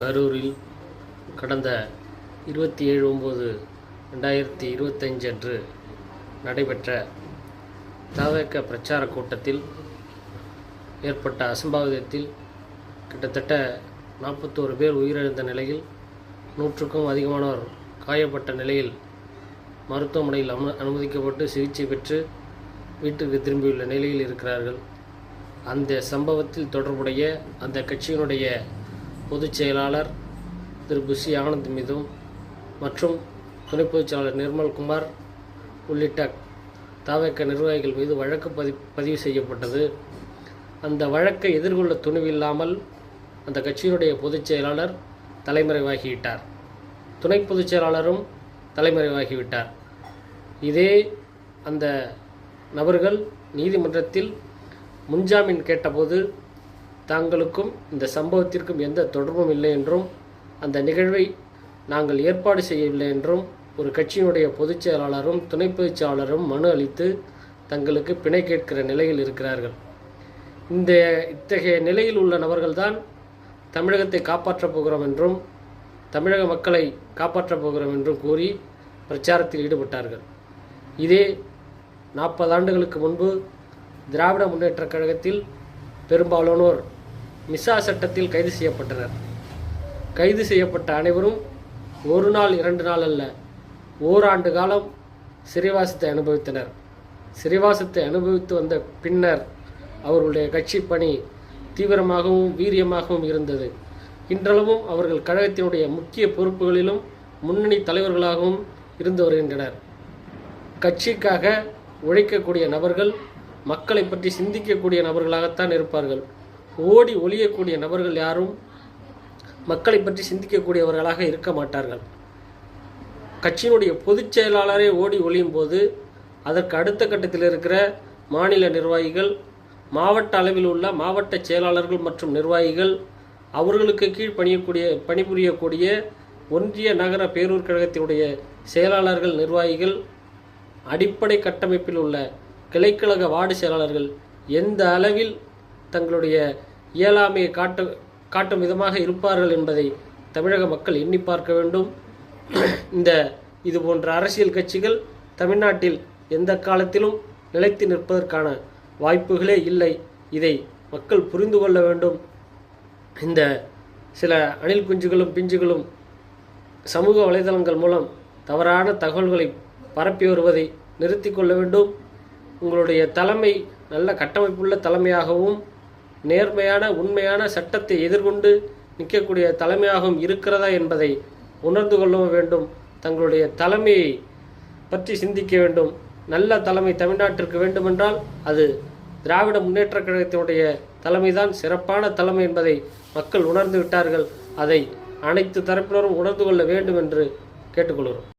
கரூரில் கடந்த 27/9/2025 அன்று நடைபெற்ற தவேக பிரச்சார கூட்டத்தில் ஏற்பட்ட அசம்பாவிதத்தில் கிட்டத்தட்ட 41 பேர் உயிரிழந்த நிலையில் 100க்கும் அதிகமானோர் காயப்பட்ட நிலையில் மருத்துவமனையில் அனுமதிக்கப்பட்டு சிகிச்சை பெற்று வீட்டுக்கு திரும்பியுள்ள நிலையில் இருக்கிறார்கள். அந்த சம்பவத்தில் தொடர்புடைய அந்த கட்சியினுடைய பொதுச் செயலாளர் திரு புஷி ஆனந்த் மீதும் மற்றும் துணை பொதுச் செயலாளர் நிர்மல்குமார் உள்ளிட்ட தவேக நிர்வாகிகள் மீது வழக்கு பதிவு செய்யப்பட்டது. அந்த வழக்கை எதிர்கொள்ள துணிவில்லாமல் அந்த கட்சியினுடைய பொதுச் செயலாளர் தலைமறைவாகிவிட்டார். துணை பொதுச் செயலாளரும் தலைமறைவாகிவிட்டார். இதே அந்த நபர்கள் நீதிமன்றத்தில் முன்ஜாமீன் கேட்டபோது தாங்களுக்கும் இந்த சம்பவத்திற்கும் எந்த தொடர்பும் இல்லை என்றும் அந்த நிகழ்வை நாங்கள் ஏற்பாடு செய்யவில்லை என்றும் ஒரு கட்சியினுடைய பொதுச் செயலாளரும் துணை பொதுச் செயலாளரும் மனு அளித்து தங்களுக்கு பிணை கேட்கிற நிலையில் இருக்கிறார்கள். இத்தகைய நிலையில் உள்ள நபர்கள்தான் தமிழகத்தை காப்பாற்றப் போகிறோம் என்றும் தமிழக மக்களை காப்பாற்றப் போகிறோம் என்றும் கூறி பிரச்சாரத்தில் ஈடுபட்டார்கள். இதே 40 ஆண்டுகளுக்கு முன்பு திராவிட முன்னேற்றக் கழகத்தில் பெரும்பாலானோர் மிசா சட்டத்தில் கைது செய்யப்பட்டனர். கைது செய்யப்பட்ட அனைவரும் ஒரு நாள் 2 நாள் அல்ல, ஓராண்டு காலம் சிறைவாசத்தை அனுபவித்தனர். சிறைவாசத்தை அனுபவித்து வந்த பின்னர் அவர்களுடைய கட்சி பணி தீவிரமாகவும் வீரியமாகவும் இருந்தது. இன்றளவும் அவர்கள் கழகத்தினுடைய முக்கிய பொறுப்புகளிலும் முன்னணி தலைவர்களாகவும் இருந்து வருகின்றனர். கட்சிக்காக உழைக்கக்கூடிய நபர்கள் மக்களை பற்றி சிந்திக்கக்கூடிய நபர்களாகத்தான் இருப்பார்கள். ஓடி ஒளியக்கூடிய நபர்கள் யாரும் மக்களை பற்றி சிந்திக்கக்கூடியவர்களாக இருக்க மாட்டார்கள். கட்சியினுடைய பொதுச் செயலாளரே ஓடி ஒளியும் போது அதற்கு அடுத்த கட்டத்தில் இருக்கிற மாநில நிர்வாகிகள், மாவட்ட அளவில் உள்ள மாவட்ட செயலாளர்கள் மற்றும் நிர்வாகிகள், அவர்களுக்கு கீழ் பணிபுரியக்கூடிய ஒன்றிய நகர பேரூர் கழகத்தினுடைய செயலாளர்கள், நிர்வாகிகள், அடிப்படை கட்டமைப்பில் உள்ள கிளைக்கழக வார்டு செயலாளர்கள் எந்த அளவில் தங்களுடைய இயலாமையை காட்டும் விதமாக இருப்பார்கள் என்பதை தமிழக மக்கள் எண்ணி பார்க்க வேண்டும். இது போன்ற அரசியல் கட்சிகள் தமிழ்நாட்டில் எந்த காலத்திலும் நிலைத்து நிற்பதற்கான வாய்ப்புகளே இல்லை. இதை மக்கள் புரிந்து கொள்ள வேண்டும். இந்த சில அணில் குஞ்சுகளும் பிஞ்சுகளும் சமூக வலைதளங்கள் மூலம் தவறான தகவல்களை பரப்பி வருவதை நிறுத்தி கொள்ள வேண்டும். உங்களுடைய தலைமை நல்ல கட்டமைப்புள்ள தலைமையாகவும் நேர்மையான உண்மையான சட்டத்தை எதிர்கொண்டு நிற்கக்கூடிய தலைமையாகவும் இருக்கிறதா என்பதை உணர்ந்து கொள்ளவும் வேண்டும். தங்களுடைய தலைமையை பற்றி சிந்திக்க வேண்டும். நல்ல தலைமை தமிழ்நாட்டிற்கு வேண்டுமென்றால் அது திராவிட முன்னேற்றக் கழகத்தினுடைய தலைமைதான் சிறப்பான தலைமை என்பதை மக்கள் உணர்ந்து விட்டார்கள். அதை அனைத்து தரப்பினரும் உணர்ந்து கொள்ள வேண்டும் என்று கேட்டுக்கொள்கிறோம்.